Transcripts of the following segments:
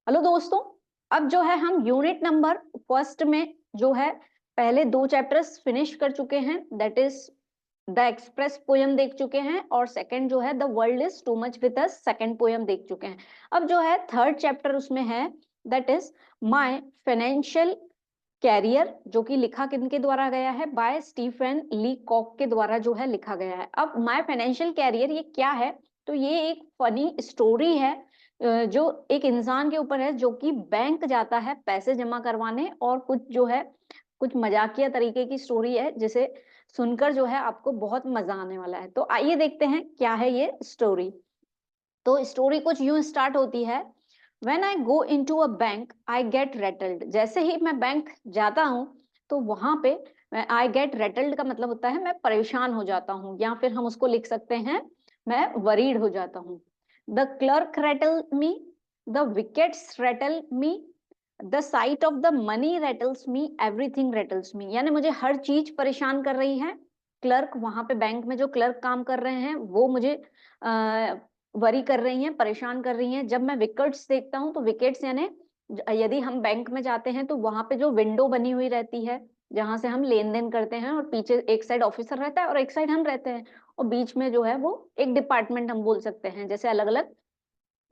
Hello दोस्तों। अब जो है हम यूनिट नंबर फर्स्ट में जो है पहले दो चैप्टर्स फिनिश कर चुके हैं, that is the express poem देख चुके हैं और सेकंड जो है the world is too much with us second poem देख चुके हैं। अब जो है थर्ड चैप्टर उसमें है, that is my financial career, जो कि लिखा किनके द्वारा गया है, बाय स्टीफन ली कॉक के द्वारा जो है लिखा गया है। अब माय फाइनेंशियल कैरियर ये क्या है, तो ये एक फनी स्टोरी है जो एक इंसान के ऊपर है जो कि बैंक जाता है पैसे जमा करवाने, और कुछ जो है कुछ मजाकिया तरीके की स्टोरी है जिसे सुनकर जो है आपको बहुत मजा आने वाला है। तो आइए देखते हैं क्या है ये स्टोरी। तो स्टोरी कुछ यूं स्टार्ट होती है, when I go into a bank I get rattled. जैसे ही मैं बैंक जाता हूँ तो वहां पे आई गेट रेटल्ड का मतलब होता है मैं परेशान हो जाता हूँ, या फिर हम उसको लिख सकते हैं मैं वरीड हो जाता हूँ। The clerk rattle me, the wickets rattle me, the sight of the money rattles me, everything rattles me. यानी मुझे हर चीज परेशान कर रही है। क्लर्क, वहां पे बैंक में जो क्लर्क काम कर रहे हैं वो मुझे वरी कर रही हैं, परेशान कर रही हैं। जब मैं विकेट्स देखता हूँ तो विकेट्स यानी यदि हम बैंक में जाते हैं तो वहां पे जो विंडो बनी हुई रहती है जहां से हम लेन देन करते हैं, और पीछे एक साइड ऑफिसर रहता है और एक साइड हम रहते हैं, और बीच में जो है वो एक डिपार्टमेंट हम बोल सकते हैं, जैसे अलग अलग।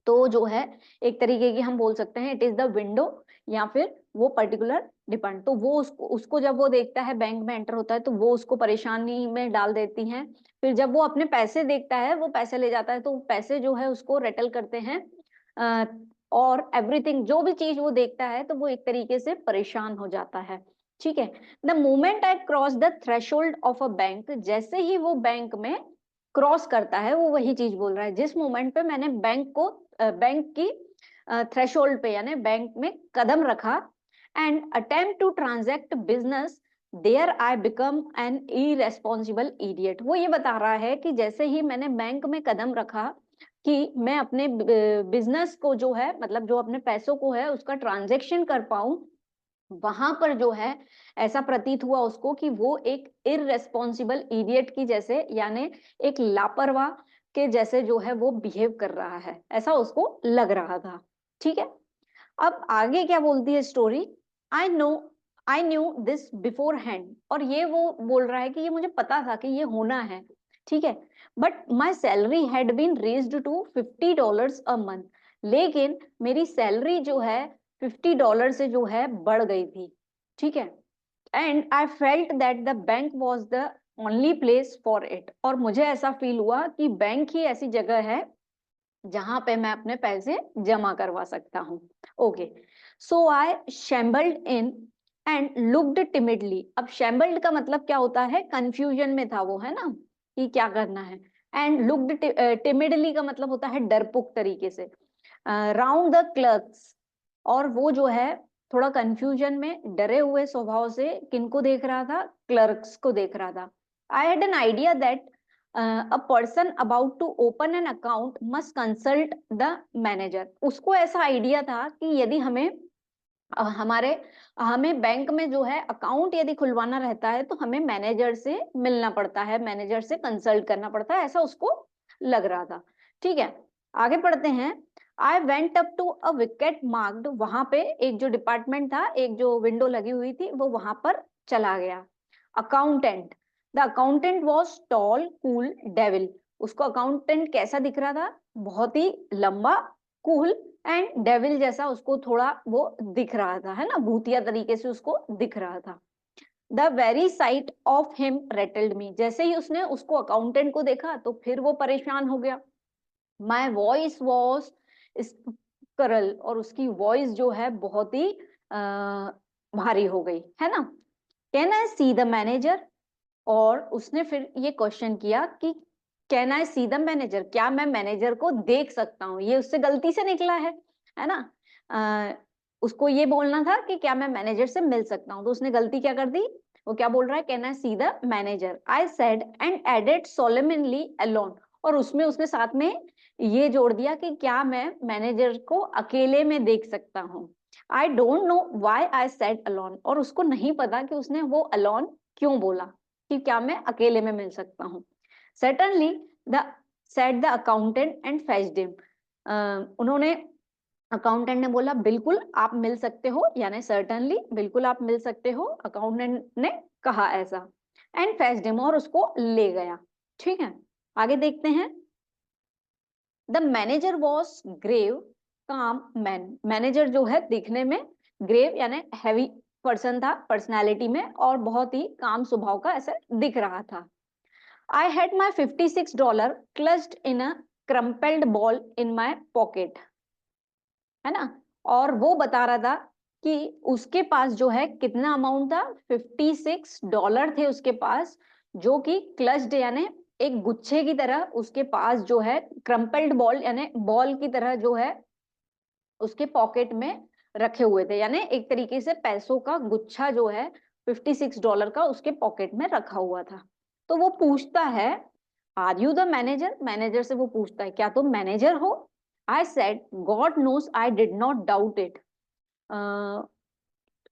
तो जो है एक तरीके की हम बोल सकते हैं इट इज द विंडो, या फिर वो पर्टिकुलर डिपेंड। तो वो उसको जब वो देखता है बैंक में एंटर होता है तो वो उसको परेशानी में डाल देती हैं। फिर जब वो अपने पैसे देखता है, वो पैसे ले जाता है तो पैसे जो है उसको रेटल करते हैं। अ, और एवरीथिंग जो भी चीज वो देखता है तो वो एक तरीके से परेशान हो जाता है। ठीक है। The moment I cross the threshold of a bank, जैसे ही वो बैंक में क्रॉस करता है, वो वही चीज बोल रहा है, जिस मोमेंट पे मैंने बैंक की थ्रेशोल्ड पे यानी बैंक में कदम रखा, and attempt to transact business, there I become an irresponsible idiot. वो ये बता रहा है कि जैसे ही मैंने बैंक में कदम रखा कि मैं अपने बिजनेस को जो है, मतलब जो अपने पैसों को है उसका ट्रांजैक्शन कर पाऊं, वहां पर जो है ऐसा प्रतीत हुआ उसको कि वो एक इररेस्पॉन्सिबल इडियट की जैसे, यानी एक लापरवाह के जैसे जो है वो बिहेव कर रहा है, ऐसा उसको लग रहा था। ठीक है। अब आगे क्या बोलती है story, I know I knew this before hand, और ये वो बोल रहा है कि ये मुझे पता था कि ये होना है। ठीक है। But my salary had been raised to $50 a month, लेकिन मेरी सैलरी जो है $50 से जो है बढ़ गई थी। ठीक है। And I felt that the bank was the only place for it, और मुझे ऐसा फील हुआ कि बैंक ही ऐसी जगह है जहां पे मैं अपने पैसे जमा करवा सकता हूँ। Okay. So I shambled in and looked timidly. अब शैम्बल्ड का मतलब क्या होता है, कंफ्यूजन में था वो, है ना, कि क्या करना है। एंड लुक्ड टिमिडली का मतलब होता है डरपोक तरीके से, राउंड द क्लर्क्स। और वो जो है थोड़ा कंफ्यूजन में डरे हुए स्वभाव से किनको देख रहा था, क्लर्क्स को देख रहा था। I had an idea that a person about to open an account must consult the manager. उसको ऐसा आइडिया था कि यदि हमें हमारे हमें बैंक में जो है अकाउंट यदि खुलवाना रहता है तो हमें मैनेजर से मिलना पड़ता है, मैनेजर से कंसल्ट करना पड़ता है, ऐसा उसको लग रहा था। ठीक है। आगे पढ़ते हैं। I went up to a wicket marked, वहां पे एक जो डिपार्टमेंट था, एक जो विंडो लगी हुई थी, वो वहां पर चला गया। Accountant, the accountant was tall cool devil. उसको अकाउंटेंट कैसा दिख रहा था, बहुत ही लंबा, कूल एंड डेविल जैसा उसको थोड़ा वो दिख रहा था, है ना, भूतिया तरीके से उसको दिख रहा था। The very sight of him rattled me, जैसे ही उसने उसको अकाउंटेंट को देखा तो फिर वो परेशान हो गया। माई वॉइस वॉज करल, और उसकी वॉइस जो है बहुत ही भारी हो गई, है ना। Can I see the manager, और उसने फिर ये क्वेश्चन किया कि can I see the manager, क्या मैं मैनेजर को देख सकता हूँ। ये उससे गलती से निकला है ना। उसको ये बोलना था कि क्या मैं मैनेजर से मिल सकता हूँ, तो उसने गलती क्या कर दी, वो क्या बोल रहा है, can I see the manager. I said and added solemnly alone, और उसमें उसने साथ में ये जोड़ दिया कि क्या मैं मैनेजर को अकेले में देख सकता हूँ। I don't know why I said alone, और उसको नहीं पता कि उसने वो अलोन क्यों बोला, कि क्या मैं अकेले में मिल सकता हूँ। Certainly the said the accountant and fetched him, उन्होंने अकाउंटेंट ने बोला बिल्कुल आप मिल सकते हो, यानी सर्टनली, बिल्कुल आप मिल सकते हो, अकाउंटेंट ने कहा ऐसा, एंड फेच्ड हिम, और उसको ले गया। ठीक है, आगे देखते हैं। द मैनेजर वॉज ग्रेव काम मैन, मैनेजर जो है दिखने में ग्रेव यानी हैवी पर्सन था पर्सनैलिटी में, और बहुत ही काम स्वभाव का ऐसा दिख रहा था। I had my $56 clutched in a crumpled ball in my pocket, है ना। और वो बता रहा था कि उसके पास जो है कितना अमाउंट था, $56 थे उसके पास, जो कि क्लच्ड यानी एक गुच्छे की तरह उसके पास जो है, क्रम्पल्ड बॉल यानी बॉल की तरह जो है उसके पॉकेट में रखे हुए थे, यानी एक तरीके से पैसों का गुच्छा जो है $56 का उसके पॉकेट में रखा हुआ था। तो वो पूछता है, are you the manager, manager से वो पूछता है क्या तुम मैनेजर हो। I said God knows I did not doubt it,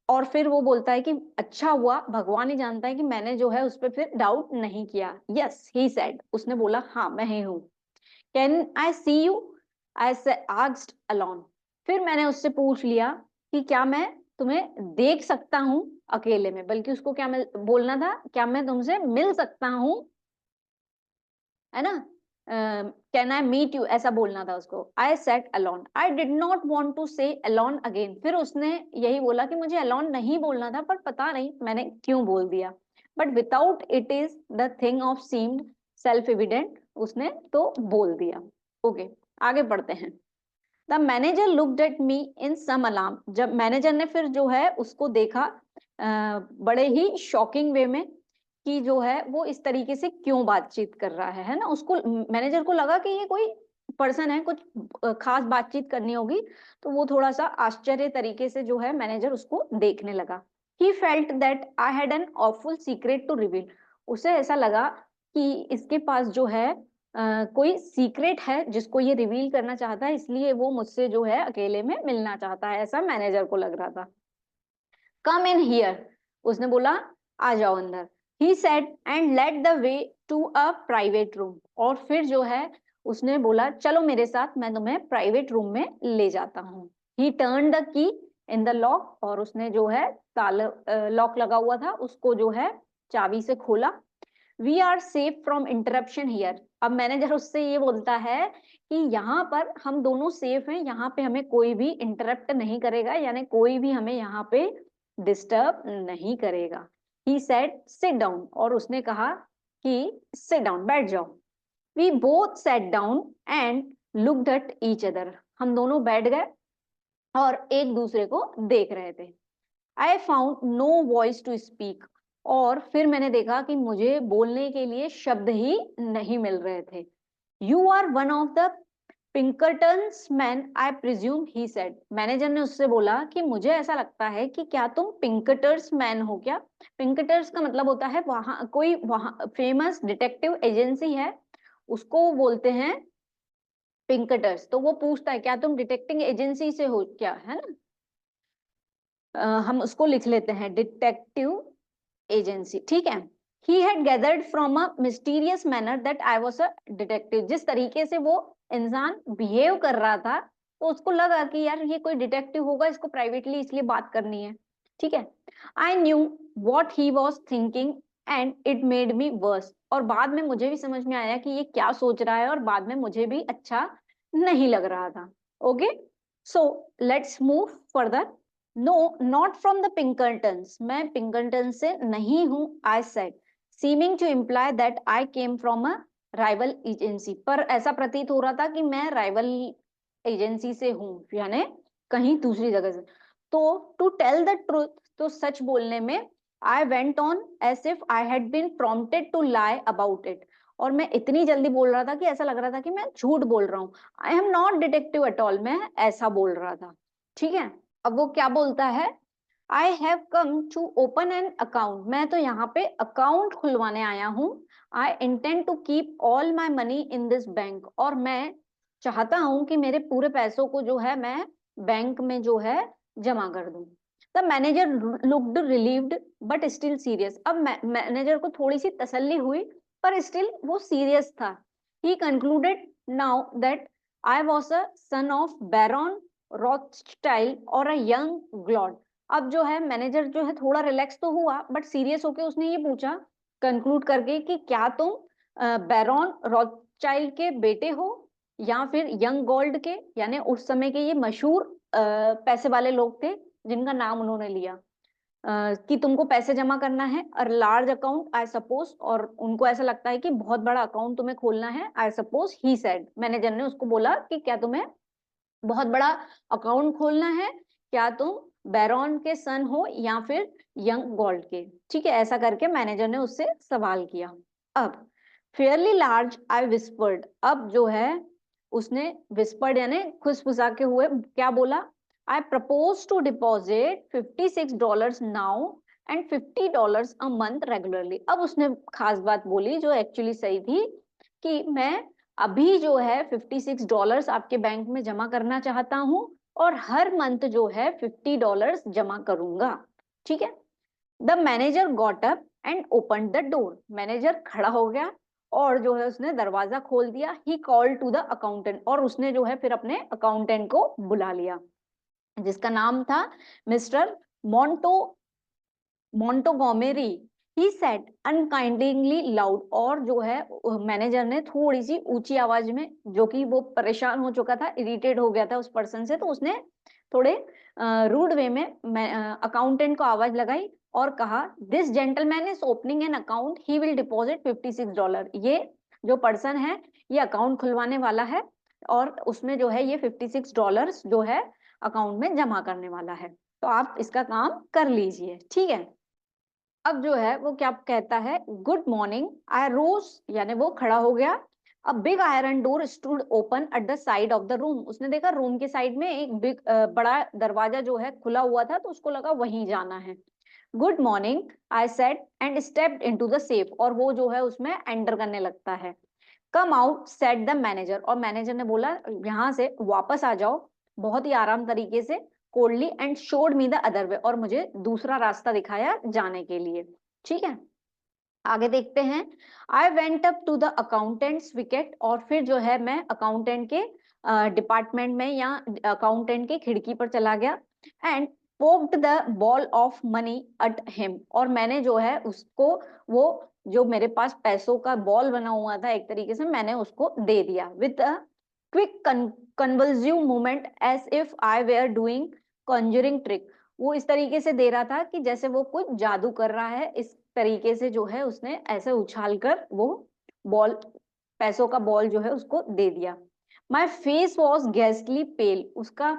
और फिर वो बोलता है कि अच्छा हुआ, भगवान ही जानता है कि मैंने जो है उस पर फिर डाउट नहीं किया। यस ही सेड, उसने बोला हाँ मैं ही हूँ। Can I see you, I asked alone, फिर मैंने उससे पूछ लिया कि क्या मैं तुम्हें देख सकता हूँ अकेले में, बल्कि उसको क्या बोलना था, क्या मैं तुमसे मिल सकता हूँ, है ना। कैन आई मीट यू, ऐसा बोलना था उसको। I said alone, I did not want to say alone again, फिर उसने यही बोला कि मुझे अलोन नहीं बोलना था, पर पता नहीं मैंने क्यों बोल दिया। But without it is the thing of seemed self evident, उसने तो बोल दिया। ओके, आगे पढ़ते हैं। The manager looked at me in some alarm, जब मैनेजर ने फिर जो है उसको देखा बड़े ही शॉकिंग वे में, कि जो है वो इस तरीके से क्यों बातचीत कर रहा है ना। उसको, मैनेजर को लगा कि ये कोई पर्सन है, कुछ खास बातचीत करनी होगी, तो वो थोड़ा सा आश्चर्य तरीके से जो है मैनेजर उसको देखने लगा। He felt that I had an awful secret to reveal, उसे ऐसा लगा कि इसके पास जो है कोई सीक्रेट है जिसको ये रिवील करना चाहता है, इसलिए वो मुझसे जो है अकेले में मिलना चाहता है, ऐसा मैनेजर को लग रहा था। कम इन हियर, उसने बोला आ जाओ अंदर। He said and led the way to a private room, और फिर जो है उसने बोला चलो मेरे साथ, मैं तुम्हें प्राइवेट रूम में ले जाता हूँ। ही turn the key in the lock, और उसने जो है ताला, लॉक लगा हुआ था उसको जो है चाबी से खोला। We are safe from interruption here, अब मैनेजर उससे ये बोलता है कि यहाँ पर हम दोनों सेफ हैं, यहाँ पे हमें कोई भी इंटरप्ट नहीं करेगा, यानी कोई भी हमें यहाँ पे डिस्टर्ब नहीं करेगा। ही सेड सिट डाउन, और उसने कहा कि सिट डाउन, बैठ जाओ। We both sat down and looked at each other, हम दोनों बैठ गए और एक दूसरे को देख रहे थे। I found no voice to speak, और फिर मैंने देखा कि मुझे बोलने के लिए शब्द ही नहीं मिल रहे थे। You are one of the Pinkertons man I presume, he said, manager ने उससे बोला कि मुझे ऐसा लगता है कि क्या तुम पिंकटर्स मैन हो क्या। पिंकटर्स का मतलब होता है वहां कोई, वहां फेमस डिटेक्टिव एजेंसी है, उसको बोलते हैं पिंकटर्स। तो वो पूछता है क्या तुम डिटेक्टिव एजेंसी से हो क्या, है ना। हम उसको लिख लेते हैं डिटेक्टिव एजेंसी, ठीक है। He had gathered from a mysterious manner that I was a detective, जिस तरीके से वो इंसान बिहेव कर रहा था, तो उसको लगा कि यार ये कोई डिटेक्टिव होगा, इसको प्राइवेटली इसलिए बात करनी है, ठीक है। I knew what he was thinking and it made me verse, और बाद में मुझे भी समझ में आया कि ये क्या सोच रहा है, और बाद में मुझे भी अच्छा नहीं लग रहा था। Okay, so let's move further. No not from the Pinkertons, मैं पिंकल्टन से नहीं हूँ। I said seeming to imply that I came from a rival agency, पर ऐसा प्रतीत हो रहा था कि मैं राइवल एजेंसी से हूँ, यानी कहीं दूसरी जगह से। तो टू टेल द ट्रूथ, तो सच बोलने में, I went on as if I had been prompted to lie about it, और मैं इतनी जल्दी बोल रहा था कि ऐसा लग रहा था कि मैं झूठ बोल रहा हूँ। I am not detective at all, मैं ऐसा बोल रहा था, ठीक है। अब वो क्या बोलता है, I have come to open an account, मैं तो यहाँ पे अकाउंट खुलवाने आया हूँ। I intend to keep all my money in this bank, और मैं चाहता हूँ कि मेरे पूरे पैसों को जो है मैं बैंक में जो है जमा कर दूं। The manager looked relieved but still serious, अब मैनेजर को थोड़ी सी तसल्ली हुई, पर स्टिल वो सीरियस था। He concluded now that I was a son of Baron Rothschild और अ यंग ग्लॉड। अब जो है मैनेजर जो है थोड़ा रिलैक्स तो हुआ, बट सीरियस होके उसने ये पूछा कंक्लूड करके कि क्या तुम बैरॉन रॉथस्टाइल्ड के बेटे हो या फिर यंग गोल्ड के, यानी उस समय के ये मशहूर पैसे वाले लोग थे जिनका नाम उन्होंने लिया। कि तुमको पैसे जमा करना है और लार्ज अकाउंट आई सपोज, और उनको ऐसा लगता है कि बहुत बड़ा अकाउंट तुम्हें खोलना है। I suppose he said, manager ने उसको बोला कि क्या तुम्हें बहुत बड़ा अकाउंट खोलना है, क्या तुम बैरॉन के सन हो या फिर यंग गोल्ड के। ठीक है, ऐसा करके मैनेजर ने उससे सवाल किया। अब फेयरली लार्ज आई विस्पर्ड, अब जो है उसने विस्पर्ड यानी खुसफुसा के हुए क्या बोला, I propose to deposit $56 now and $50 a month regularly. अब उसने खास बात बोली जो एक्चुअली सही थी कि मैं अभी जो है $56 आपके बैंक में जमा करना चाहता हूं और हर मंथ जो है $50 जमा करूंगा। ठीक है। The manager got up and open the door, manager खड़ा हो गया और जो है उसने दरवाजा खोल दिया। He called to the accountant, और उसने जो है फिर अपने अकाउंटेंट को बुला लिया जिसका नाम था Mr Monto Montgomery. He said unkindly loud, और जो है मैनेजर ने थोड़ी सी ऊंची आवाज में, जो कि वो परेशान हो चुका था, इरिटेट हो गया था उस पर्सन से, तो उसने थोड़े रूड वे में अकाउंटेंट को आवाज लगाई और कहा this gentleman is opening an account, he will deposit $56। ये जो पर्सन है ये अकाउंट खुलवाने वाला है और उसमें जो है ये $56 जो है अकाउंट में जमा करने वाला है, तो आप इसका काम कर लीजिए। ठीक है। अब जो है वो क्या कहता है, गुड मॉर्निंग आई रोज, यानी वो खड़ा हो गया। अब big iron door stood open at the side of the room, उसने देखा रूम के साइड में एक बिग बड़ा दरवाजा जो है खुला हुआ था, तो उसको लगा वहीं जाना है। Good morning I said and stepped into the safe, और वो जो है उसमें एंटर करने लगता है। Come out said the manager, और मैनेजर ने बोला यहाँ से वापस आ जाओ बहुत ही आराम तरीके से, coldly and showed me the other way, और मुझे दूसरा रास्ता दिखाया जाने के लिए। ठीक है, आगे देखते हैं। I went up to the accountant's wicket, और फिर जो है मैं अकाउंटेंट के डिपार्टमेंट में या अकाउंटेंट के खिड़की पर चला गया and poked the ball of money at him, और मैंने जो है उसको वो जो मेरे पास पैसों का बॉल बना हुआ था एक तरीके से मैंने उसको दे दिया with a quick convulsive movement as if I were doing conjuring trick. वो इस तरीके से दे रहा था कि जैसे वो कुछ जादू कर रहा है, इस तरीके से जो है उसने ऐसे उछाल कर वो बॉल, पैसों का बॉल जो है उसको दे दिया। माई फेस वॉज गैसली पेल, उसका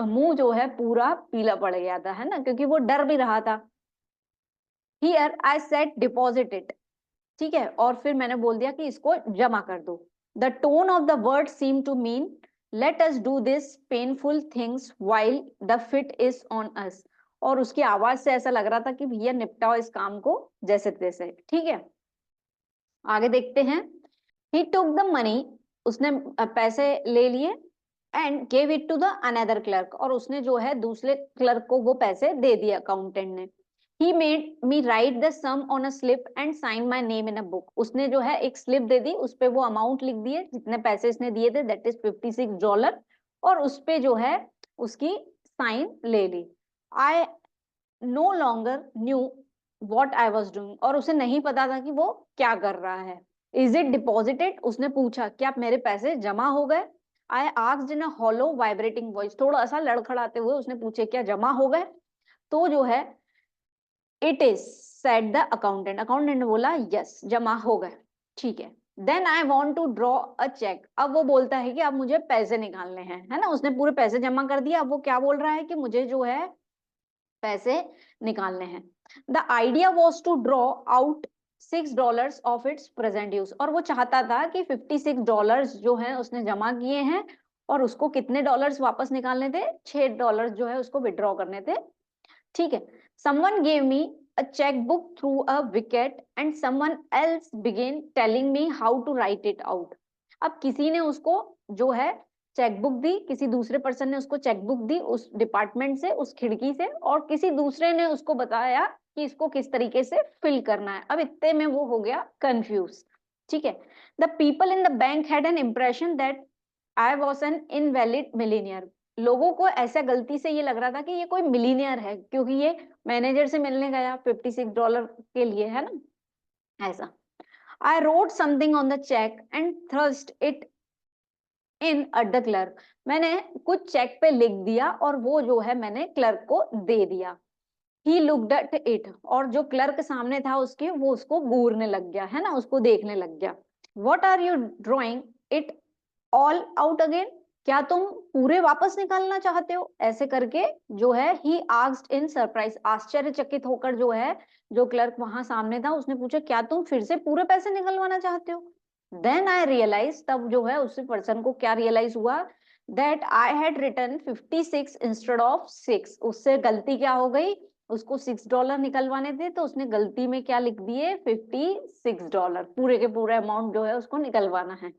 मुंह जो है पूरा पीला पड़ गया था, है ना, क्योंकि वो डर भी रहा था। Here I said deposit it, ठीक है, और फिर मैंने बोल दिया कि इसको जमा कर दो। The tone of the word seem to mean let us do this painful things while the fit is on us, और उसकी आवाज से ऐसा लग रहा था कि भैया निपटाओ इस काम को जैसे तैसे। ठीक है, आगे देखते हैं। ही टुक द मनी, उसने पैसे ले लिए and gave it to the another clerk, और उसने जो है दूसरे क्लर्क को वो पैसे दे दिए अकाउंटेंट ने। He made me write the sum on a slip and sign my name in a book, उसने जो है एक स्लिप दे दी, उस पे वो अमाउंट लिख दिए जितने पैसे इसने दिए थे, दैट इज $56, और उस पे जो है उसकी साइन ले ली। I no longer knew what I was doing, और उसे नहीं पता था कि वो क्या कर रहा है। इज इट डिपॉजिटेड, उसने पूछा क्या मेरे पैसे जमा हो गए। I asked in a hollow vibrating voice, थोड़ा सा लड़खड़ाते हुए उसने पूछे क्या जमा हो गए, तो जो है it is said the accountant, accountant ने बोला यस जमा हो गए। ठीक है, then I want to draw a cheque, अब वो बोलता है कि अब मुझे पैसे निकालने हैं, है ना, उसने पूरे पैसे जमा कर दिया, अब वो क्या बोल रहा है कि मुझे जो है पैसे निकालने हैं। The idea was to draw out $6 of its present use, और वो चाहता था कि $56 जो है उसने जमा किए हैं और उसको कितने डॉलर्स वापस निकालने थे, $6 जो है उसको विड्रॉ करने थे। ठीक है, someone gave me a checkbook through a wicket and someone else began telling me how to write it out, अब किसी ने उसको जो है चेकबुक दी, किसी दूसरे पर्सन ने उसको चेकबुक दी उस डिपार्टमेंट से, उस खिड़की से, और किसी दूसरे ने उसको बताया कि इसको किस तरीके से फिल करना है। अब इतने में वो हो गया कंफ्यूज। ठीक है, the people in the bank had an impression that I was an invalid millionaire, लोगों को ऐसा गलती से ये लग रहा था कि ये कोई मिलीनियर है, क्योंकि ये मैनेजर से मिलने गया $56 के लिए, है ना, ऐसा। I wrote something on the cheque and thrust it in at the clerk. मैंने कुछ चेक पे लिख दिया और वो जो है मैंने क्लर्क को दे दिया। ही लुक्ड एट इट, और जो क्लर्क सामने था उसके, वो उसको घूरने लग गया, है ना, उसको देखने लग गया। What are you drawing it all out again? क्या तुम पूरे वापस निकालना चाहते हो? ऐसे करके जो है ही आस्क्ड इन सरप्राइज, आश्चर्यचकित होकर जो है, जो क्लर्क वहां सामने था उसने पूछा, क्या तुम फिर से पूरे पैसे निकलवाना चाहते हो? देन आई रियलाइज, तब जो है उस पर्सन को क्या रियलाइज हुआ, that I had return 56 instead of 6। उससे गलती क्या हो गई, उसको $6 निकलवाने थे तो उसने गलती में क्या लिख दिए, $56। पूरे के पूरे अमाउंट जो है उसको निकलवाना है।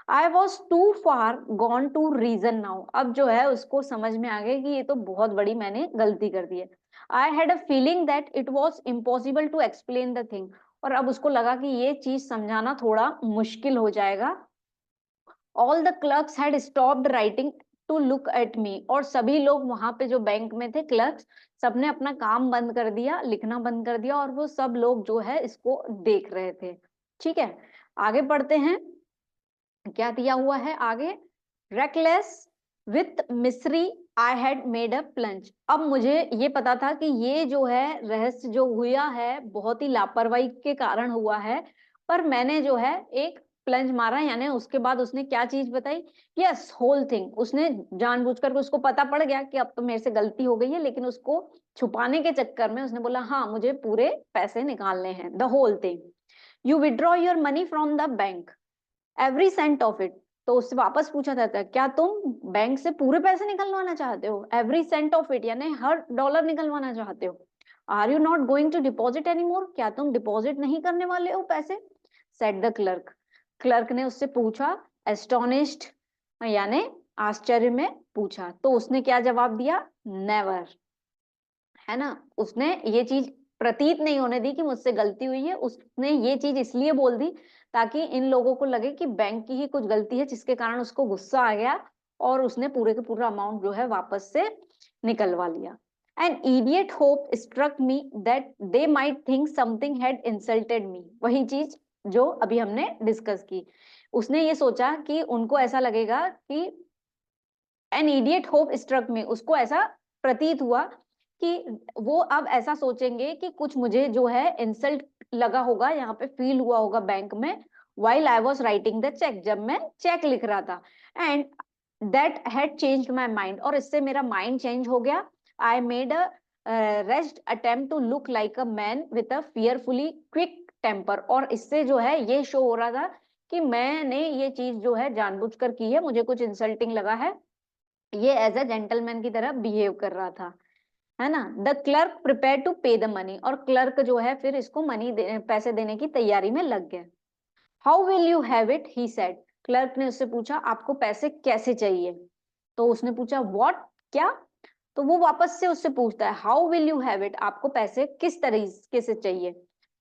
I was too far gone to reason now, अब जो है उसको समझ में आ गया कि ये तो बहुत बड़ी मैंने गलती कर दी है। I had a feeling that it was impossible to explain the thing, और अब उसको लगा कि ये चीज समझाना थोड़ा मुश्किल हो जाएगा। All the clerks had stopped writing to look at me, और सभी लोग वहां पे जो बैंक में थे क्लर्क्स, सबने अपना काम बंद कर दिया, लिखना बंद कर दिया, और वो सब लोग जो है इसको देख रहे थे। ठीक है, आगे पढ़ते हैं, क्या दिया हुआ है आगे। रेकलेस विथ मिस्री I had made a plunge. अब मुझे ये पता था कि ये जो है रहस्य जो हुआ है बहुत ही लापरवाही के कारण हुआ है, पर मैंने जो है एक प्लंज मारा, यानी उसके बाद उसने क्या चीज बताई, यस होल थिंग। उसने जानबूझकर, उसको पता पड़ गया कि अब तो मेरे से गलती हो गई है, लेकिन उसको छुपाने के चक्कर में उसने बोला, हाँ मुझे पूरे पैसे निकालने हैं, the whole thing. You withdraw your money from the bank, every cent of it. तो उससे वापस पूछा जाता है, क्या तुम बैंक से पूरे पैसे निकलवाना चाहते हो, एवरी सेंट ऑफ इट, यानी हर डॉलर निकलवाना चाहते हो। Are you not going to deposit any more, क्या तुम डिपॉजिट नहीं करने वाले हो पैसे, सेड द क्लर्क। क्लर्क ने उससे पूछा, एस्टोनिश्ड, यानी आश्चर्य में पूछा। तो उसने क्या जवाब दिया, नेवर, है ना। उसने ये चीज प्रतीत नहीं होने दी कि मुझसे गलती हुई है, उसने ये चीज इसलिए बोल दी ताकि इन लोगों को लगे कि बैंक की ही कुछ गलती है, जिसके कारण उसको गुस्सा आ गया और उसने पूरे के पूरा अमाउंट जो है वापस से निकलवा लिया। An idiot hope struck me that they might think something had insulted me, वही चीज जो अभी हमने डिस्कस की। उसने ये सोचा कि उनको ऐसा लगेगा कि, an idiot hope struck me, उसको ऐसा प्रतीत हुआ कि वो अब ऐसा सोचेंगे कि कुछ मुझे जो है इंसल्ट लगा होगा, यहाँ पे फील हुआ होगा बैंक में, while I was writing the check, जब मैं चेक लिख रहा था, and that had changed my mind, और इससे मेरा माइंड चेंज हो गया। I made a rushed attempt to look like a man with a fearfully quick temper, और इससे जो है ये शो हो रहा था कि मैंने ये चीज जो है जानबूझकर की है, मुझे कुछ इंसल्टिंग लगा है, ये एज अ जेंटलमैन की तरह बिहेव कर रहा था, है ना। द क्लर्क प्रिपेयर टू पे द मनी, और क्लर्क जो है फिर इसको पैसे देने की तैयारी में लग गया। How will you have it, he said. Clerk ने उससे पूछा, आपको पैसे कैसे चाहिए? तो उसने पूछा, व्हाट, क्या? तो वो वापस से उससे पूछता है, how will you have it, आपको पैसे किस तरीके से चाहिए?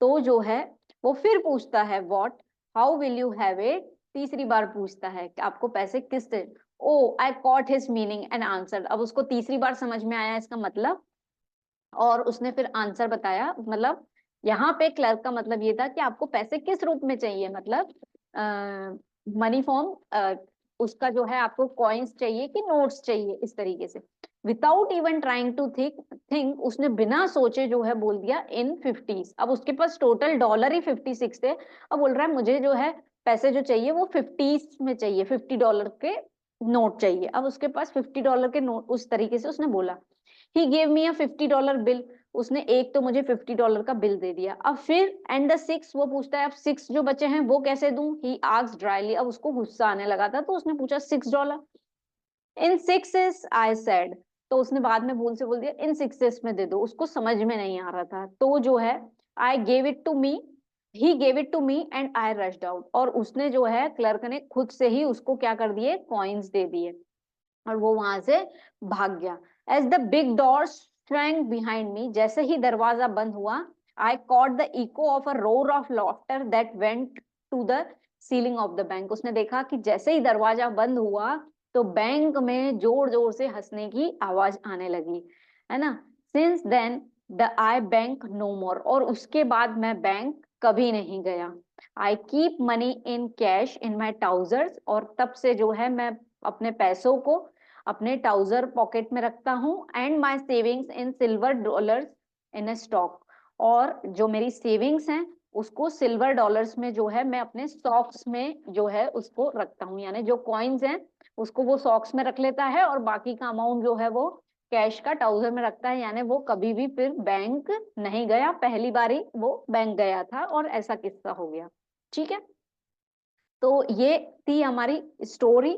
तो जो है वो फिर पूछता है, what, how will you have it, तीसरी बार पूछता है कि आपको पैसे किस तरह। Oh, I caught his meaning and answer, अब उसको तीसरी बार समझ में आया इसका मतलब, और उसने फिर आंसर बताया। मतलब यहाँ पे क्लर्क का मतलब ये था कि आपको पैसे किस रूप में चाहिए, मतलब मनी फॉर्म, उसका जो है आपको कॉइन्स चाहिए कि नोट्स चाहिए, इस तरीके से। Without even trying to think, उसने बिना सोचे जो है बोल दिया इन 50s। अब उसके पास टोटल डॉलर ही 56 थे, अब बोल रहा है मुझे जो है पैसे जो चाहिए वो 50s में चाहिए, $50 के नोट चाहिए। अब उसके पास $50 के नोट, उस तरीके से उसने बोला। He gave me a $50 bill, उसने एक तो मुझे $50 का बिल दे दिया। अब फिर एंड द 6, वो पूछता है अब 6 जो बचे हैं वो कैसे दूं, ही आस्क्ड ड्राइली, अब उसको गुस्सा आने लगा था तो उसने पूछा $6 इन 6s, आई सेड। तो उसने बाद में भूल से बोल दिया इन 6s में दे दो, उसको समझ में नहीं आ रहा था। तो जो है I gave it to me, he gave it to me and I rushed out, और उसने जो है क्लर्क ने खुद से ही उसको क्या कर दिए, कॉइन्स दे दिए, और वो वहां से भाग गया। As the big door sprang behind me, जैसे ही दरवाजा बंद हुआ, I caught the echo of a roar of laughter that went to the ceiling of the bank। उसने देखा कि जैसे ही दरवाजा बंद हुआ तो बैंक में जोर जोर से हंसने की आवाज आने लगी, है ना। Since then the I bank no more, और उसके बाद मैं बैंक कभी नहीं गया। I keep money in cash in my trousers, और तब से जो है मैं अपने पैसों को अपने ट्राउजर पॉकेट में रखता हूँ। And my savings in silver dollars in stock, और जो मेरी सेविंग्स हैं उसको सिल्वर डॉलर्स में जो है मैं अपने स्टॉक्स में जो है उसको रखता हूँ, यानी जो कॉइन्स हैं उसको वो सॉक्स में रख लेता है और बाकी का अमाउंट जो है वो कैश का ट्राउजर में रखता है, यानी वो कभी भी फिर बैंक नहीं गया। पहली बारी वो बैंक गया था और ऐसा किस्सा हो गया। ठीक है, तो ये थी हमारी स्टोरी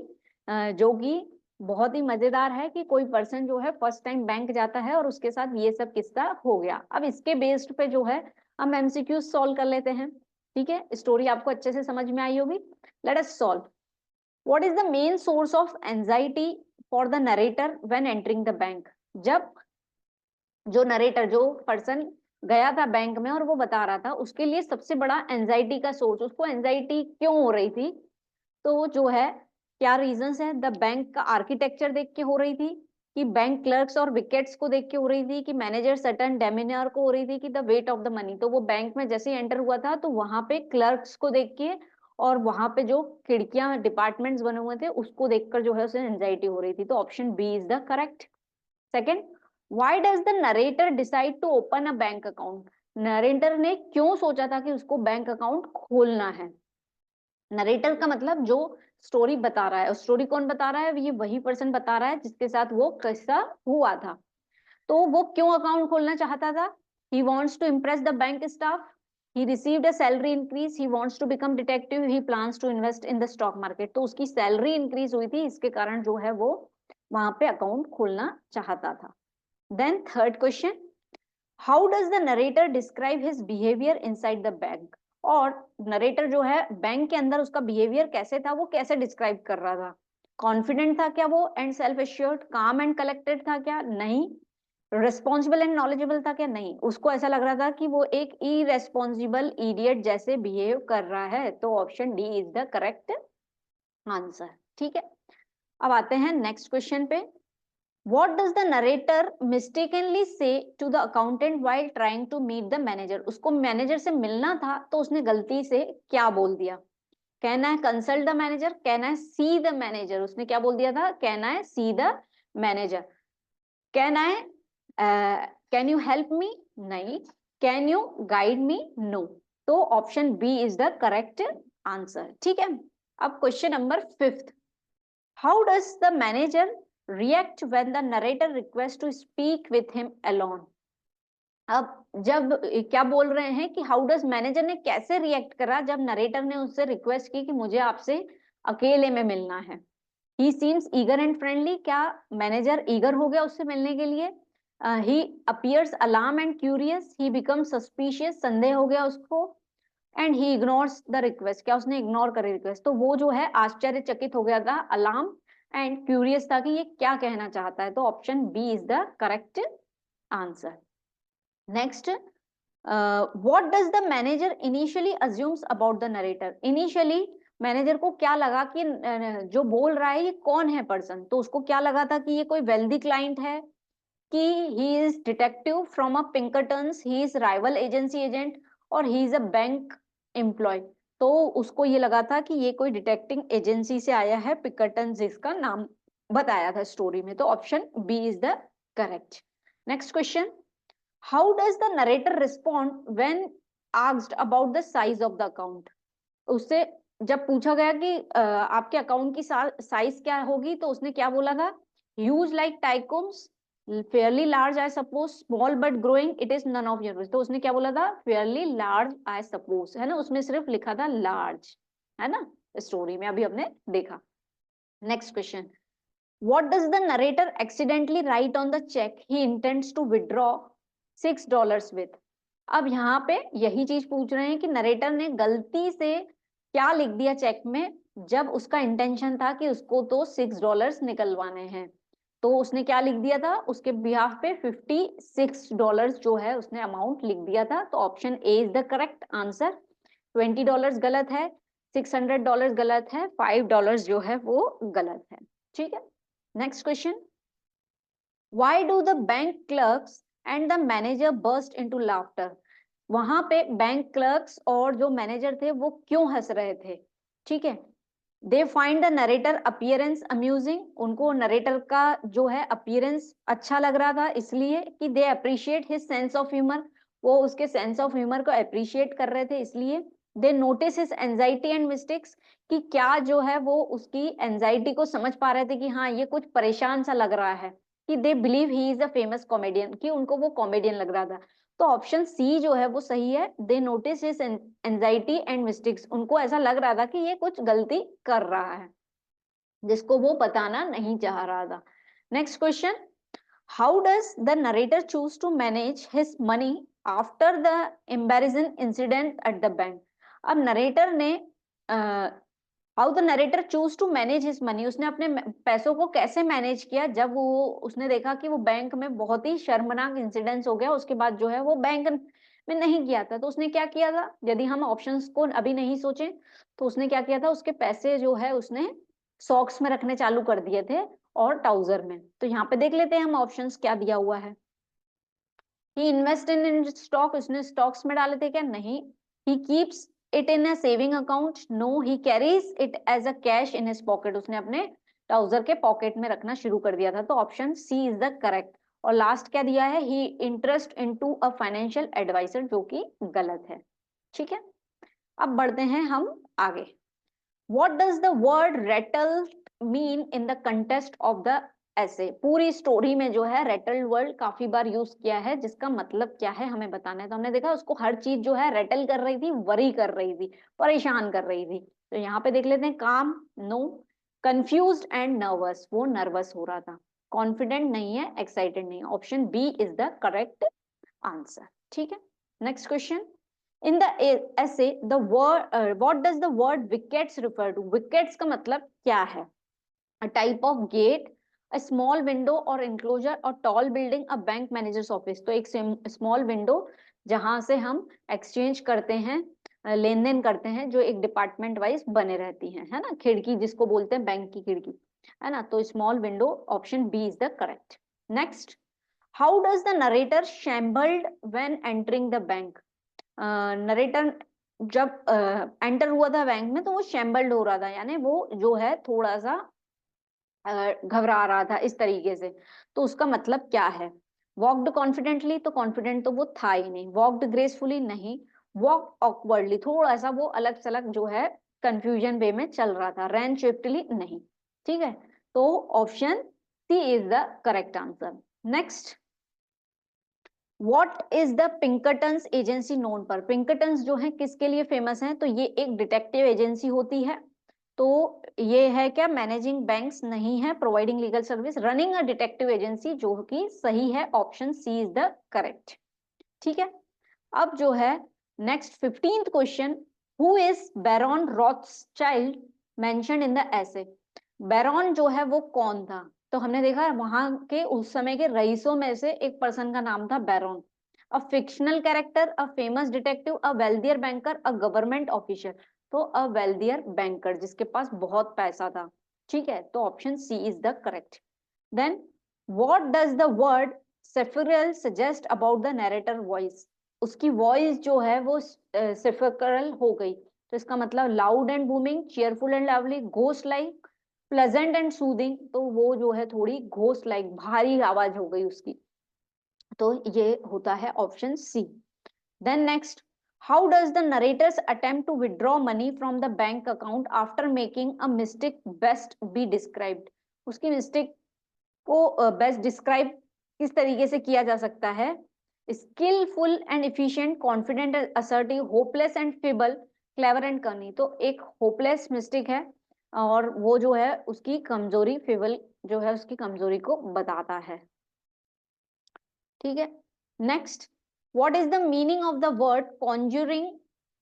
जो कि बहुत ही मजेदार है कि कोई पर्सन जो है फर्स्ट टाइम बैंक जाता है और उसके साथ ये सब किस्सा हो गया। अब इसके बेस्ड पे जो है हम एमसीक्यू सॉल्व कर लेते हैं। ठीक है, स्टोरी आपको अच्छे से समझ में आई होगी। Let us solve. What is the main source of anxiety for the narrator when entering the bank? जब जो नरेटर, जो पर्सन गया था बैंक में और वो बता रहा था, उसके लिए सबसे बड़ा एंजाइटी का सोर्स, उसको एंजाइटी क्यों हो रही थी, तो जो है क्या रीजंस है? द बैंक का आर्किटेक्चर देख के हो रही थी, कि बैंक क्लर्क्स और विकेट्स को देख के हो रही थी, कि मैनेजर सटन डेमिनर को हो रही थी, कि the weight of the money. तो वो बैंक में जैसे ही एंटर हुआ था तो वहां पे क्लर्क्स को देख के और वहां पे जो खिड़कियां डिपार्टमेंट्स बने हुए थे उसको देखकर जो है उसे एंजाइटी हो रही थी। तो option B is the correct. Second, why does the narrator decide to open a bank account? Narrator ने क्यों सोचा था कि उसको बैंक अकाउंट खोलना है? नरेटर का मतलब जो स्टोरी बता रहा है, और स्टोरी कौन बता रहा है? ये वही पर्सन बता रहा है जिसके साथ वो किस्सा हुआ था। तो वो क्यों अकाउंट खोलना चाहता था? He wants to impress the bank staff, he received a salary increase, he wants to become detective, he plans to invest in the stock market. तो उसकी सैलरी इंक्रीज हुई थी, इसके कारण जो है वो वहां पे अकाउंट खोलना चाहता था। Then third question, how does the narrator describe his behaviour inside the bank? और नरेटर जो है बैंक के अंदर उसका बिहेवियर कैसे था, वो कैसे डिस्क्राइब कर रहा था? कॉन्फिडेंट था क्या वो एंड सेल्फ एश्योर्ड? काम एंड कलेक्टेड था क्या? नहीं। रिस्पॉन्सिबल एंड नॉलेजेबल था क्या? नहीं। उसको ऐसा लग रहा था कि वो एक इरेस्पॉन्सिबल इडियट जैसे बिहेव कर रहा है। तो option D is the correct answer. ठीक है, अब आते हैं नेक्स्ट क्वेश्चन पे। What does the narrator mistakenly say to the accountant while trying to meet the manager? उसको मैनेजर से मिलना था तो उसने गलती से क्या बोल दिया? Can I consult the manager? Can I see the manager? उसने क्या बोल दिया था? Can I see the manager? Can you help me? नहीं। Can you guide me? No. तो option B is the correct answer. ठीक है, अब question number 5th। How does the manager react when the narrator requests to speak with him alone? अब जब क्या बोल रहे हैं कि हाउ डज मैनेजर ने कैसे रिएक्ट करा जब नरेटर ने उससे रिक्वेस्ट की कि मुझे आपसे अकेले में मिलना है? ही सीम्स ईगर एंड फ्रेंडली, क्या मैनेजर ईगर हो गया उससे मिलने के लिए? ही appears alarm and curious, he become suspicious, संदेह हो गया उसको। And he ignores the request, क्या उसने इग्नोर करी रिक्वेस्ट? तो वो जो है आश्चर्यचकित हो गया था, अलार्म एंड क्यूरियस था कि ये क्या कहना चाहता है। तो option B is the correct answer. Next, what does the manager initially assumes about the narrator? Initially manager को क्या लगा कि जो बोल रहा है ये कौन है पर्सन? तो उसको क्या लगा था कि ये कोई वेल्दी क्लाइंट है, कि he is detective from a Pinkertons, he is rival agency agent, और he is a bank employ. तो उसको ये लगा था कि ये कोई डिटेक्टिंग एजेंसी से आया है, पिंकरटन जिसका नाम बताया था स्टोरी में। तो option B is the correct. Next question, how does the narrator respond when asked about the size of the account? उससे जब पूछा गया कि आपके अकाउंट की साइज क्या होगी, तो उसने क्या बोला था? Huge like tycoons, fairly large I suppose, small but growing, it is none of your business। तो उसने क्या बोला था? fairly large I suppose, है ना, उसमें सिर्फ लिखा था large, है ना, स्टोरी में अभी हमने देखा। Next question, what does the narrator accidentally write on the check he intends to withdraw $6 with? अब यहाँ पे यही चीज पूछ रहे हैं कि नरेटर ने गलती से क्या लिख दिया चेक में, जब उसका इंटेंशन था कि उसको तो $6 निकलवाने हैं। तो उसने क्या लिख दिया था? उसके बिहाफ पे $56 जो है उसने अमाउंट लिख दिया था। तो option A is the correct answer. $20 गलत है, $600 गलत है, $5 जो है वो गलत है। ठीक है। Next question, why do the bank clerks and the manager burst into laughter? वहां पे बैंक क्लर्क्स और जो मैनेजर थे वो क्यों हंस रहे थे? ठीक है। They find the narrator appearance amusing, उनको नरेटर का जो है अपीयरेंस अच्छा लग रहा था इसलिए कि they appreciate his sense of humour, वो उसके सेंस ऑफ ह्यूमर को अप्रिशिएट कर रहे थे इसलिए। दे notice his anxiety and mistakes, कि क्या जो है वो उसकी एंजाइटी को समझ पा रहे थे कि हाँ ये कुछ परेशान सा लग रहा है। कि they believe he is a famous comedian, कि उनको वो कॉमेडियन लग रहा था। तो ऑप्शन सी जो है वो सही है। दे notice his anxiety and mistakes, उनको ऐसा लग रहा था कि ये कुछ गलती कर रहा है जिसको वो बताना नहीं चाह रहा था। Next question, how does the narrator choose to manage his money after the embarrassing incident at the bank? अब नरेटर ने how the narrator choose to manage his money, उसने अपने पैसों को कैसे मैनेज किया जब वो उसने देखा कि वो बैंक में बहुत ही शर्मनाक इंसिडेंट्स हो गया, उसके बाद जो है वो बैंक में नहीं किया था। तो उसने क्या किया था, यदि हम ऑप्शंस को अभी नहीं सोचें तो उसने क्या किया था, उसके पैसे जो है उसने सॉक्स में रखने चालू कर दिए थे और ट्राउजर में। तो यहाँ पे देख लेते हैं हम ऑप्शंस क्या दिया हुआ है। ही इन्वेस्ट इन स्टॉक, उसने स्टॉक्स में डाले थे क्या? नहीं। He keeps it in a saving account, no. He carries it as a cash in his pocket, उसने अपने ट्राउजर के पॉकेट में रखना शुरू कर दिया था। तो option C is the correct. और लास्ट क्या दिया है, he interest into a financial advisor, जो कि गलत है। ठीक है, अब बढ़ते हैं हम आगे। What does the word rattled mean in the context of the essay? पूरी स्टोरी में जो है rattled वर्ड काफी बार यूज किया है, जिसका मतलब क्या है हमें बताना है। तो हमने देखा उसको हर चीज जो है रेटल कर रही थी, वरी कर रही थी, परेशान कर रही थी। तो यहाँ पे देख लेते हैं, calm no, confused and nervous, वो नर्वस हो रहा था, कॉन्फिडेंट नहीं है, एक्साइटेड नहीं है। Option B is the correct answer. ठीक है, next question, in the essay the word what does the word wickets refer to? wickets का मतलब क्या है? a type of gate, a small window or enclosure or tall building, a bank manager's office। तो एक small window जहां से हम exchange करते हैं, लेन देन करते हैं, जो एक डिपार्टमेंट वाइज बने रहती है ना, खिड़की जिसको बोलते हैं बैंक की खिड़की, है ना। तो small window, option B is the correct. Next, how does the narrator shambled when entering the bank? Narrator जब एंटर हुआ था बैंक में तो वो शैम्बल्ड हो रहा था, यानी वो जो है थोड़ा सा घबरा रहा था इस तरीके से। तो उसका मतलब क्या है? वॉकड कॉन्फिडेंटली, तो कॉन्फिडेंट तो वो था ही नहीं। वॉकड ग्रेसफुली, नहीं। वॉक ऑकवर्डली, थोड़ा सा वो अलग सलग जो है कंफ्यूजन वे में चल रहा था। रैन स्विफ्टली, नहीं। ठीक है, तो option C is the correct answer. Next, What is the Pinkertons agency known पर? पिंकटन्स जो है किसके लिए फेमस है? तो ये एक डिटेक्टिव एजेंसी होती है। तो ये है क्या? मैनेजिंग बैंक्स नहीं है, providing legal service, running a detective agency, जो कि सही है। Option C is the correct. ठीक है, अब जो है next 15th question, who is Baron Rothschild mentioned in the essay? Baron जो है वो कौन था? तो हमने देखा वहां के उस समय के रईसों में से एक पर्सन का नाम था baron. A fictional character, a famous detective, a wealthier banker, a government officer. तो अ वेल्दियर बैंकर, जिसके पास बहुत पैसा था। ठीक है, तो option C is the correct. Then what does the word sepulchral suggest about the narrator voice? उसकी voice जो है वो सेफिरल हो गई, तो इसका मतलब loud and booming, cheerful and lovely, ghost like, pleasant and soothing. तो वो जो है थोड़ी घोस्ट लाइक, भारी आवाज हो गई उसकी। तो ये होता है option C. Then next, how does the narrator's attempt to withdraw money from the bank account after making a mistake best be described? उसकी मिस्टेक को बेस्ट डिस्क्राइब किस तरीके से किया जा सकता है? Skilful and efficient, confident and assertive, hopeless and feeble, clever and canny. तो एक होपलेस मिस्टेक है और वो जो है उसकी कमजोरी, फेबल जो है उसकी कमजोरी को बताता है। ठीक है, next, what is the meaning of the word conjuring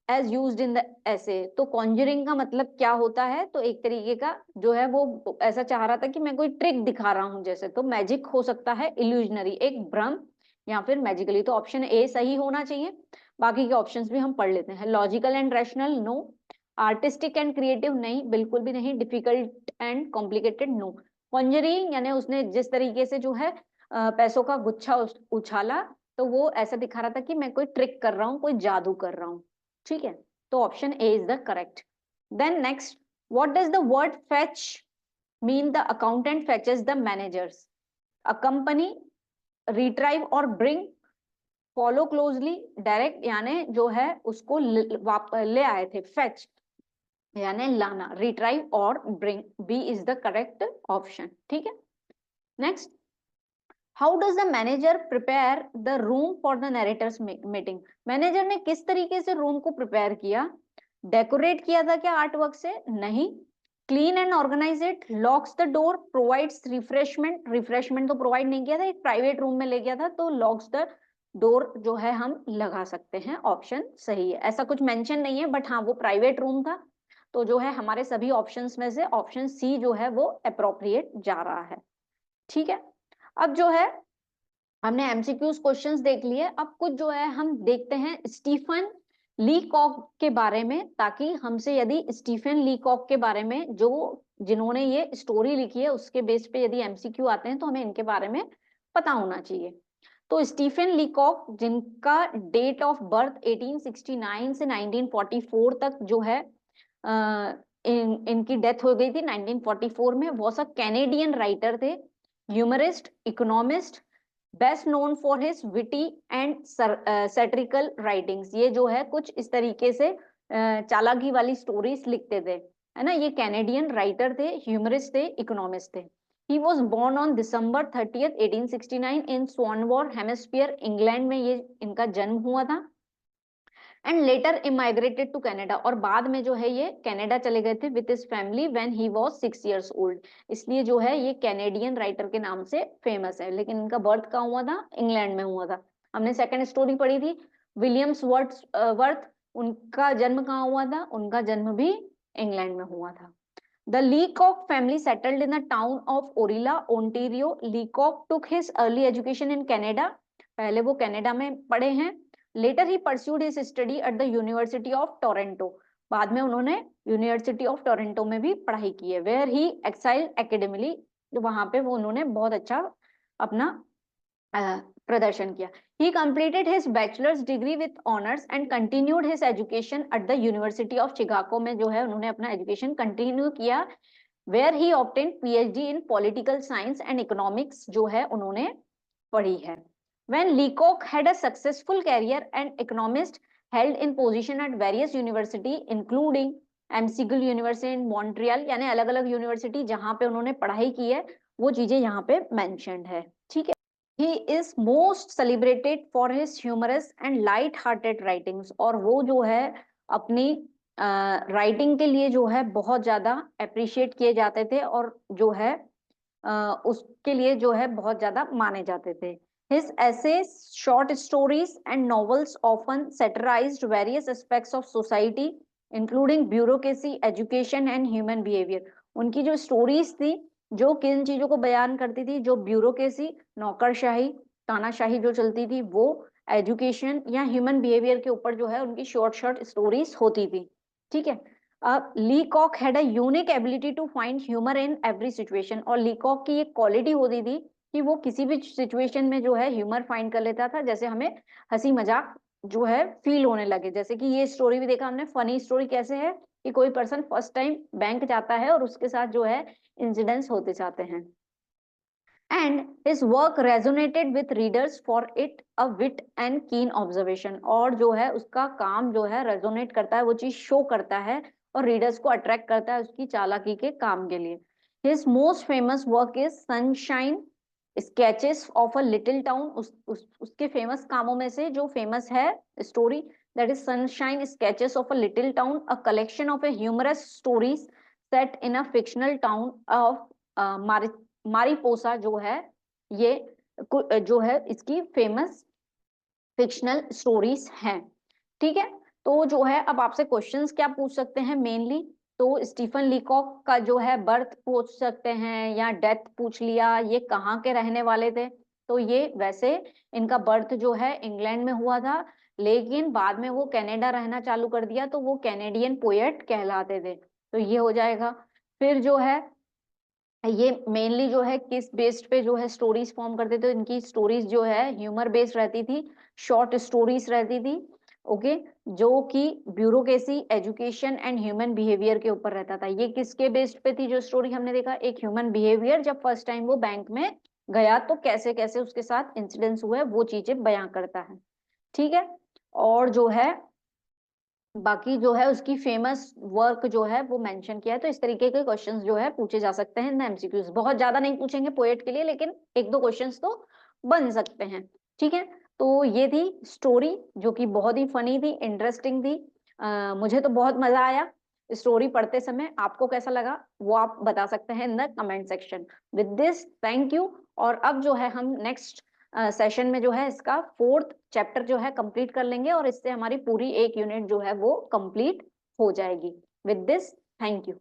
as used in the essay? तो कॉन्ज्यूरिंग का मतलब क्या होता है? तो एक तरीके का जो है वो ऐसा चाह रहा था कि मैं कोई ट्रिक दिखा रहा हूं जैसे। तो मैजिक हो सकता है, इल्यूजनरी एक भ्रम, या फिर मैजिकली। तो ऑप्शन ए सही होना चाहिए। बाकी के ऑप्शंस भी हम पढ़ लेते हैं। Logical and rational, no. Artistic and creative, नहीं, बिल्कुल भी नहीं। Difficult and complicated, no. Conjuring यानी उसने जिस तरीके से जो है पैसों का गुच्छा उछाला, तो वो ऐसा दिखा रहा था कि मैं कोई ट्रिक कर रहा हूँ, कोई जादू कर रहा हूँ। ठीक है, तो option A is the correct. Then next, what does the word fetch mean? The accountant fetches the manager's. Accompany, retrieve और ब्रिंग, फॉलो क्लोजली, डायरेक्ट यानी जो है उसको ले आए थे, फेच यानी लाना, रिट्राइव और bring, B is the correct option. ठीक है, next, how does the manager prepare the room for the narrator's meeting? Manager ने किस तरीके से रूम को प्रिपेयर किया? डेकोरेट किया था क्या आर्ट वर्क से? नहीं। Clean and organize it, locks the door, provides refreshment, refreshment तो प्रोवाइड नहीं किया था, एक प्राइवेट रूम में ले गया था, तो लॉक्स द डोर जो है हम लगा सकते हैं, ऑप्शन सही है। ऐसा कुछ मेंशन नहीं है, बट हाँ वो प्राइवेट रूम था, तो जो है हमारे सभी ऑप्शंस में से ऑप्शन सी जो है वो अप्रोप्रिएट जा रहा है। ठीक है, अब जो है हमने एमसीक्यूज क्वेश्चंस देख लिए, अब कुछ जो है हम देखते हैं स्टीफन लीकॉक के बारे में, ताकि हमसे यदि स्टीफन लीकॉक के बारे में जो जिन्होंने ये स्टोरी लिखी है उसके बेस पे यदि एमसीक्यू आते हैं तो हमें इनके बारे में पता होना चाहिए। तो स्टीफन लीकॉक, जिनका डेट ऑफ बर्थ 1869 से 1944 तक जो है इनकी डेथ हो गई थी 1944 में, वो सब कैनेडियन राइटर थे, humorist, economist, best known for his witty and satirical writings. ये जो है कुछ इस तरीके से चालाकी वाली स्टोरीज लिखते थे, है ना। ये कैनेडियन राइटर थे, ह्यूमरिस्ट थे, इकोनॉमिस्ट थे। He was born on December 30th 1869 in Swanmore Hampshire, England में ये इनका जन्म हुआ था। And later emigrated to Canada, और बाद में जो है ये कनाडा चले गए थे with his family when he was 6 years old। इसलिए जो है ये कैनेडियन राइटर के नाम से फेमस है, लेकिन इनका बर्थ कहाँ हुआ था? इंग्लैंड में हुआ था। हमने सेकंड स्टोरी पढ़ी थी विलियम्स वर्थ, उनका जन्म कहाँ हुआ था? उनका जन्म भी इंग्लैंड में हुआ था। The Leacock family settled in the town of Orilla, Ontario. Leacock took his early education in Canada. पहले वो कनाडा में पढ़े हैं। Later he pursued his study at the University of Toronto. बाद में उन्होंने यूनिवर्सिटी ऑफ टोरंटो में भी पढ़ाई की है, where he excelled academically. वहां पे वो उन्होंने बहुत अच्छा अपना प्रदर्शन किया। He completed his bachelor's degree with honors and continued his education at the University of Chicago में जो है उन्होंने अपना एजुकेशन कंटिन्यू किया, where he obtained PhD in political science and economics जो है उन्होंने पढ़ी है। When Leacock had a successful career, an economist held in position at various university including McGill University in Montreal, यानी अलग अलग यूनिवर्सिटी जहां पे उन्होंने पढ़ाई की है वो चीजें यहाँ पे मेंशन्ड है। ठीक है, He is most celebrated for his humorous and light-hearted writings, और वो जो है अपनी राइटिंग के लिए जो है बहुत ज्यादा अप्रिशिएट किए जाते थे, और जो है उसके लिए जो है बहुत ज्यादा माने जाते थे। His essays, short stories and novels often satirized various aspects of society, including bureaucracy, education and human behavior. उनकी जो स्टोरीज थी जो किन चीजों को बयान करती थी? जो ब्यूरोक्रेसी, नौकरशाही, तानाशाही जो चलती थी वो, एजुकेशन या ह्यूमन बिहेवियर के ऊपर जो है उनकी शॉर्ट शॉर्ट स्टोरीज होती थी। ठीक है, Leacock had a unique ability to find humour in every situation, और लीकॉक की एक क्वालिटी होती थी कि वो किसी भी सिचुएशन में जो है ह्यूमर फाइंड कर लेता था, जैसे हमें हंसी मजाक जो है फील होने लगे। जैसे कि ये स्टोरी भी देखा हमने, फनी स्टोरी कैसे है कि कोई पर्सन फर्स्ट टाइम बैंक जाता है और उसके साथ जो है इंसिडेंट्स होते जाते हैं। And his work resonated with readers for it a wit and keen observation, और जो है उसका काम जो है रेजोनेट करता है, वो चीज शो करता है और रीडर्स को अट्रैक्ट करता है उसकी चालाकी के काम के लिए। His most famous work is Sunshine Sketches of a Little Town. उसके फेमस कामों में से जो फेमस है story, that is Sunshine Sketches of a Little Town, a collection of a humorous stories set in a fictional town of Mariposa जो है ये जो है इसकी फेमस फिक्शनल स्टोरीज हैं। ठीक है, तो जो है अब आपसे क्वेश्चंस क्या पूछ सकते हैं मेनली, तो स्टीफन लीकॉक का जो है बर्थ पूछ सकते हैं या डेथ पूछ लिया, ये कहाँ के रहने वाले थे? तो ये वैसे इनका बर्थ जो है इंग्लैंड में हुआ था, लेकिन बाद में वो कनाडा रहना चालू कर दिया, तो वो कैनेडियन पोएट कहलाते थे, तो ये हो जाएगा। फिर जो है ये मेनली जो है किस बेस्ड पे जो है स्टोरीज फॉर्म करते थे, इनकी स्टोरीज जो है ह्यूमर बेस्ड रहती थी, शॉर्ट स्टोरीज रहती थी, ओके, जो कि bureaucracy, education and human behaviour के ऊपर रहता था। ये किसके बेस्ड पे थी जो स्टोरी हमने देखा, एक ह्यूमन बिहेवियर, जब फर्स्ट टाइम वो बैंक में गया तो कैसे कैसे उसके साथ इंसिडेंट्स हुए वो चीजें बयां करता है, ठीक है। और जो है बाकी जो है उसकी फेमस वर्क जो है वो मेंशन किया है। तो इस तरीके के क्वेश्चंस जो है पूछे जा सकते हैं इन एमसीक्यूज, बहुत ज्यादा नहीं पूछेंगे पोएट के लिए, लेकिन एक दो क्वेश्चंस तो बन सकते हैं, ठीक है। तो ये थी स्टोरी जो कि बहुत ही फनी थी, इंटरेस्टिंग थी। मुझे तो बहुत मजा आया स्टोरी पढ़ते समय। आपको कैसा लगा वो आप बता सकते हैं in the comment section. With this thank you. और अब जो है हम नेक्स्ट सेशन में जो है इसका फोर्थ चैप्टर जो है कंप्लीट कर लेंगे, और इससे हमारी पूरी एक यूनिट जो है वो कंप्लीट हो जाएगी। With this thank you.